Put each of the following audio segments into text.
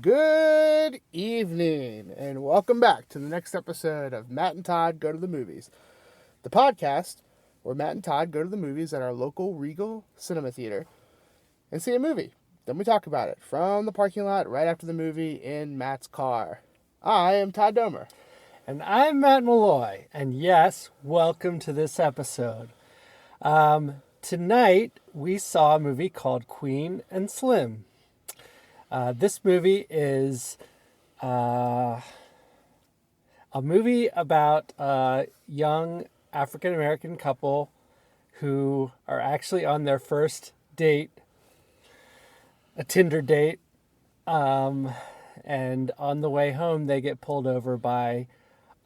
Good evening, and welcome back to the next episode of Matt and Todd Go to the Movies, the podcast where Matt and Todd go to the movies at our local Regal Cinema Theater and see a movie. Then we talk about it from the parking lot right after the movie in Matt's car. I am Todd Domer. And I'm Matt Malloy, and yes, welcome to this episode. Tonight, we saw a movie called Queen and Slim. This movie is a movie about a young African-American couple who are actually on their first date, a Tinder date, and on the way home, they get pulled over by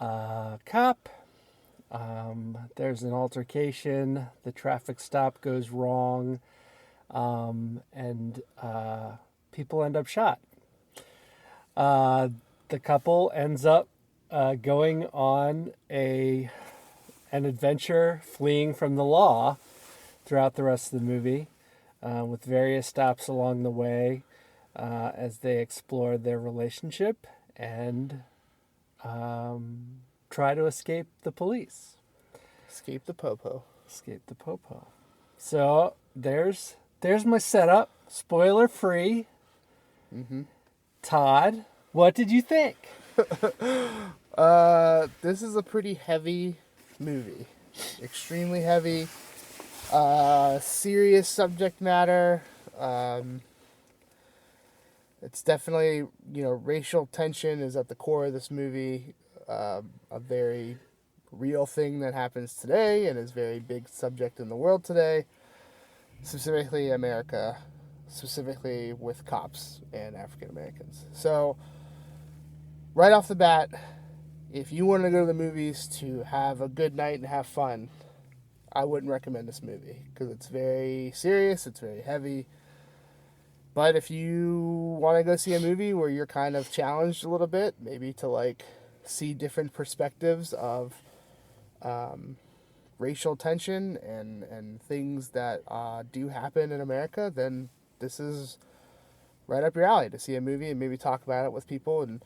a cop. There's an altercation, the traffic stop goes wrong, and people end up shot. The couple ends up going on an adventure fleeing from the law throughout the rest of the movie, with various stops along the way as they explore their relationship and try to escape the police. Escape the popo. Escape the popo. So there's my setup, spoiler free. Mm-hmm. Todd, what did you think? This is a pretty heavy movie. Extremely heavy. Serious subject matter. It's definitely, racial tension is at the core of this movie. A very real thing that happens today and is a very big subject in the world today. Specifically America. Specifically with cops and African Americans. So, right off the bat, if you want to go to the movies to have a good night and have fun, I wouldn't recommend this movie because it's very serious, it's very heavy. But if you want to go see a movie where you're kind of challenged a little bit, maybe to see different perspectives of racial tension and things that do happen in America, then this is right up your alley to see a movie and maybe talk about it with people and,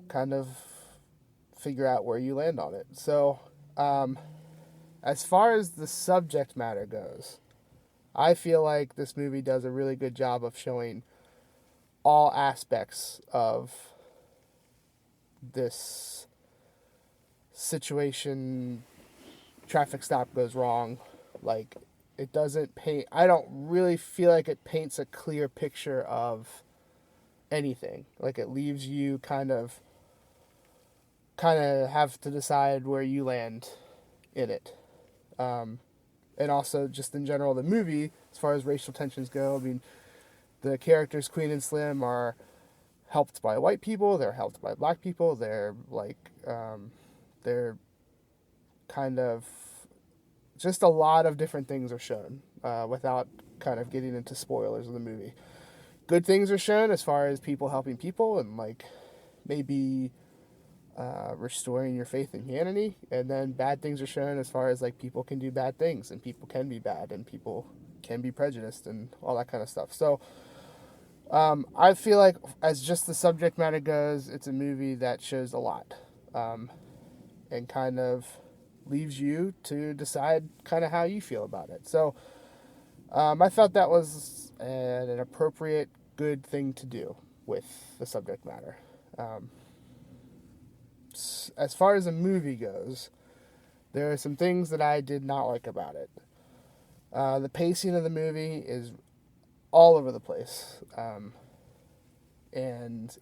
kind of figure out where you land on it. So, as far as the subject matter goes, I feel like this movie does a really good job of showing all aspects of this situation. Traffic stop goes wrong. It doesn't paint... I don't really feel like it paints a clear picture of anything. It leaves you kind of have to decide where you land in it. And also, just in general, the movie, as far as racial tensions go, the characters, Queen and Slim, are helped by white people, they're helped by black people, they're kind of... just a lot of different things are shown without kind of getting into spoilers of the movie. Good things are shown as far as people helping people and maybe restoring your faith in humanity. And then bad things are shown as far as people can do bad things and people can be bad and people can be prejudiced and all that kind of stuff. So I feel like as just the subject matter goes, it's a movie that shows a lot and kind of leaves you to decide kind of how you feel about it. So I felt that was an appropriate, good thing to do with the subject matter. As far as the movie goes, there are some things that I did not like about it. The pacing of the movie is all over the place. And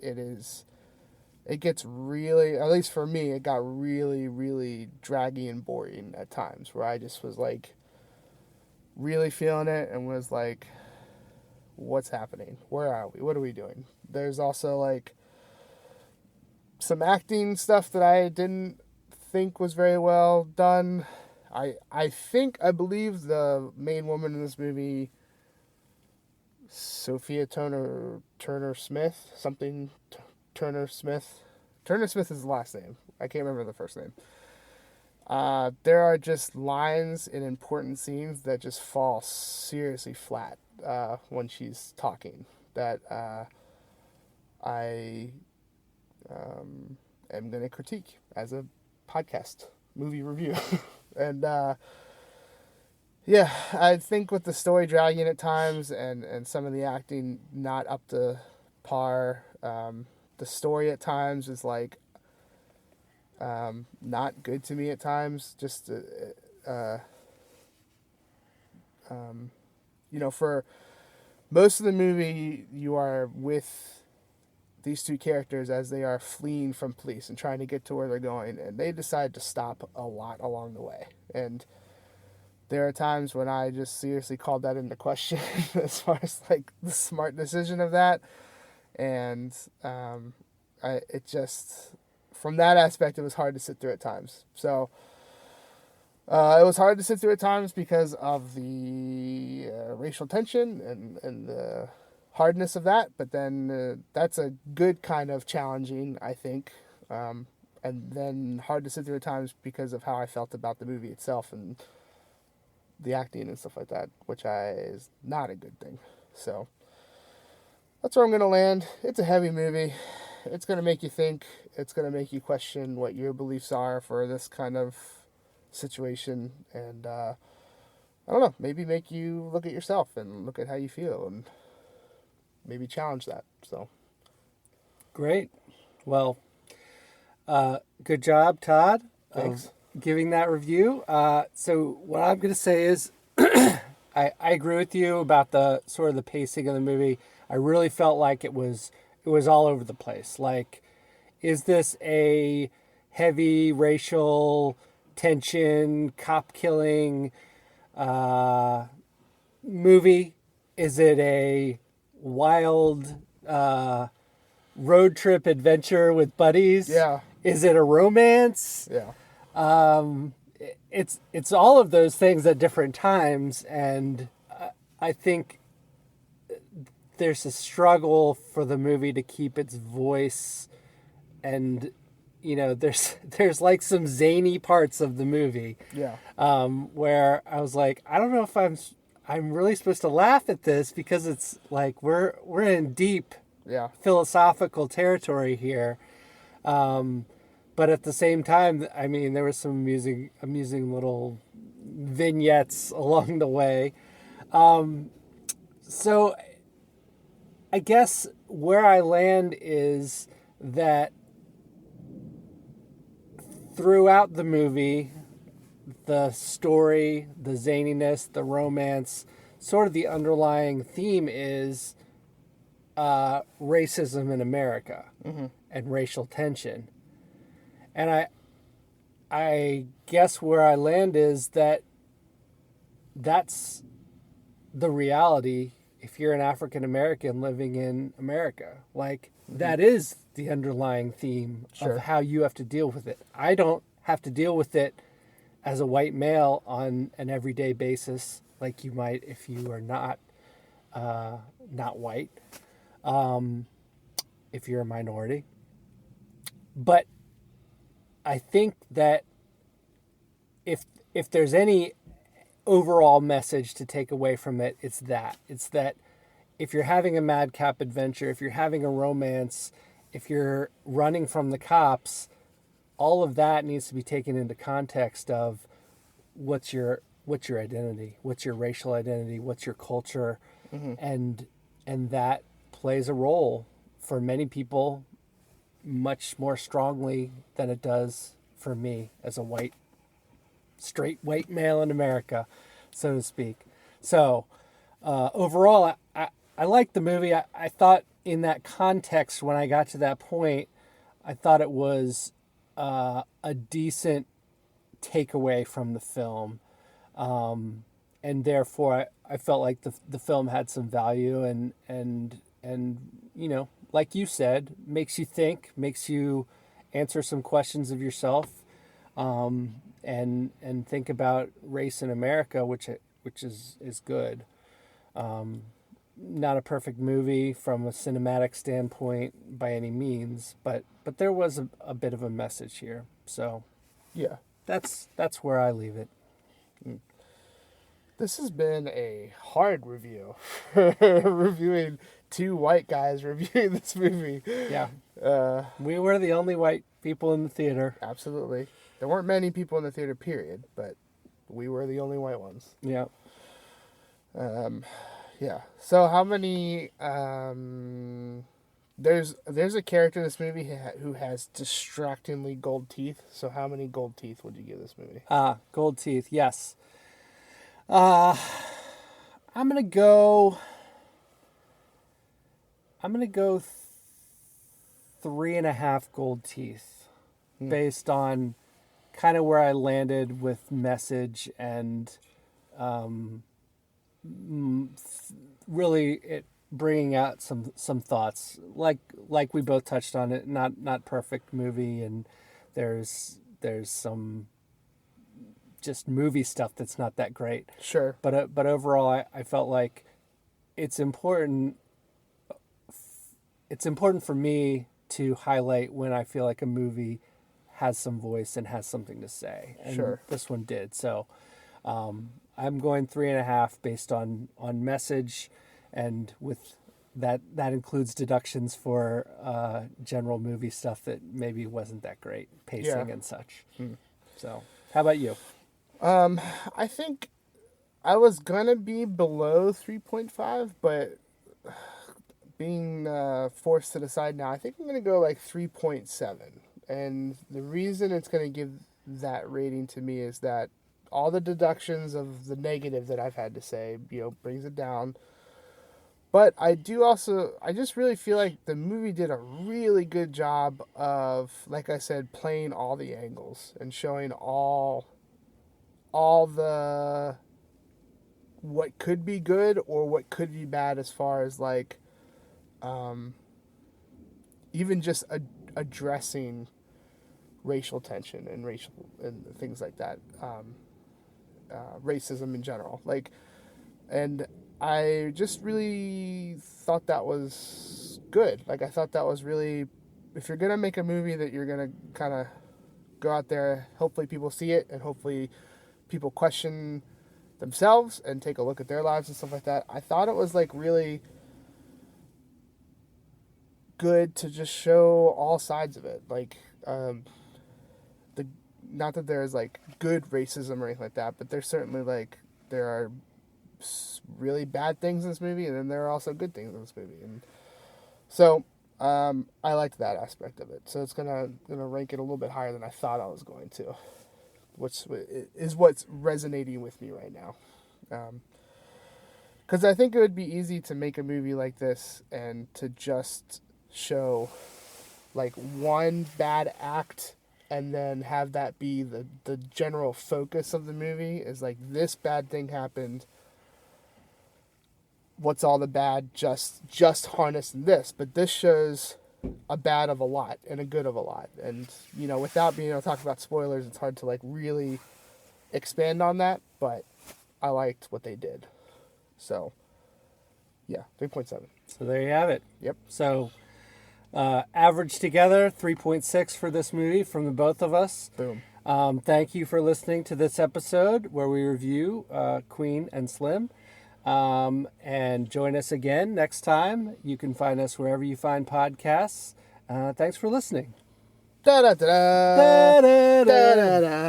it gets really, at least for me, it got really, really draggy and boring at times where I just was really feeling it and was what's happening? Where are we? What are we doing? There's also some acting stuff that I didn't think was very well done. I believe the main woman in this movie, Sophia Turner-Smith, something Turner-Smith. Turner-Smith is the last name. I can't remember the first name. There are just lines in important scenes that just fall seriously flat when she's talking. that I am going to critique as a podcast movie review. And yeah, I think with the story dragging at times and some of the acting not up to par, the story at times is like not good to me at times. Just for most of the movie, you are with these two characters as they are fleeing from police and trying to get to where they're going, and they decide to stop a lot along the way. And there are times when I just seriously called that into question as far as like the smart decision of that. And it just, from that aspect, it was hard to sit through at times. So it was hard to sit through at times because of the racial tension and the hardness of that. But then that's a good kind of challenging, I think. And then hard to sit through at times because of how I felt about the movie itself and the acting and stuff like that, which is not a good thing. So that's where I'm going to land. It's a heavy movie. It's going to make you think. It's going to make you question what your beliefs are for this kind of situation. And I don't know, maybe make you look at yourself and look at how you feel and maybe challenge that. So Great. Well, good job, Todd. Thanks. Giving that review. So what I'm going to say is I agree with you about the sort of the pacing of the movie. I really felt like it was all over the place. Like, is this a heavy racial tension, cop killing movie? Is it a wild road trip adventure with buddies? Yeah. Is it a romance? Yeah. It's all of those things at different times, and I think there's a struggle for the movie to keep its voice, and there's like some zany parts of the movie, Yeah. where I was like, I don't know if I'm really supposed to laugh at this because it's like we're in deep Yeah. philosophical territory here. But at the same time, I mean, there was some amusing little vignettes along the way. So I guess where I land is that throughout the movie, the story, the zaniness, the romance, sort of the underlying theme is racism in America and racial tension. And I guess where I land is that that's the reality if you're an African American living in America. Like, that is the underlying theme Sure. of how you have to deal with it. I don't have to deal with it as a white male on an everyday basis like you might if you are not white, if you're a minority. But I think that if there's any overall message to take away from it, it's that if you're having a madcap adventure, if you're having a romance, if you're running from the cops, all of that needs to be taken into context of what's your identity, what's your racial identity, what's your culture, and that plays a role for many people much more strongly than it does for me as a straight white male in America, so to speak. So overall, I liked the movie. I thought in that context, when I got to that point, I thought it was a decent takeaway from the film. And therefore, I felt like the film had some value and like you said, makes you think, makes you answer some questions of yourself, and think about race in America, which is good. Not a perfect movie from a cinematic standpoint by any means, but there was a bit of a message here. So Yeah. that's where I leave it. This has been a hard review. Reviewing two white guys reviewing this movie. Yeah. We were the only white people in the theater. Absolutely. There weren't many people in the theater, period, but we were the only white ones. Yeah. Yeah. So how many... There's a character in this movie who has distractingly gold teeth. So how many gold teeth would you give this movie? Gold teeth, yes. I'm gonna go 3.5 gold teeth, based on kind of where I landed with message and really it bringing out some thoughts, like we both touched on it. Not perfect movie, and there's some just movie stuff that's not that great. Sure. But overall, I felt like it's important. It's important for me to highlight when I feel like a movie has some voice and has something to say. And Sure. this one did. So I'm going 3.5 based on message, and with that includes deductions for general movie stuff that maybe wasn't that great, pacing and such. So how about you? I think I was gonna be below 3.5, but being forced to decide now, I think I'm gonna go like 3.7. And the reason it's gonna give that rating to me is that all the deductions of the negative that I've had to say, brings it down. But I just really feel like the movie did a really good job of, like I said, playing all the angles and showing all the what could be good or what could be bad, as far as like even just addressing racial tension and racial and things like that, racism in general, and I just really thought that was good. Like, I thought that was really, if you're gonna make a movie that you're gonna kind of go out there, hopefully people see it and hopefully people question themselves and take a look at their lives and stuff like that. I thought it was like really good to just show all sides of it. Like, not that there's like good racism or anything like that, but there's certainly there are really bad things in this movie, and then there are also good things in this movie. And so I liked that aspect of it. So it's gonna rank it a little bit higher than I thought I was going to, which is what's resonating with me right now. Because I think it would be easy to make a movie like this and to just show like one bad act and then have that be the general focus of the movie, is like, this bad thing happened. What's all the bad just harnessed in this? But this shows a bad of a lot and a good of a lot. And, without being able to talk about spoilers, it's hard to like really expand on that, but I liked what they did. So, yeah, 3.7. So there you have it. Yep. So average together, 3.6 for this movie from the both of us. Boom. Thank you for listening to this episode where we review Queen and Slim. And join us again next time. You can find us wherever you find podcasts. Thanks for listening. Da da da da da da da.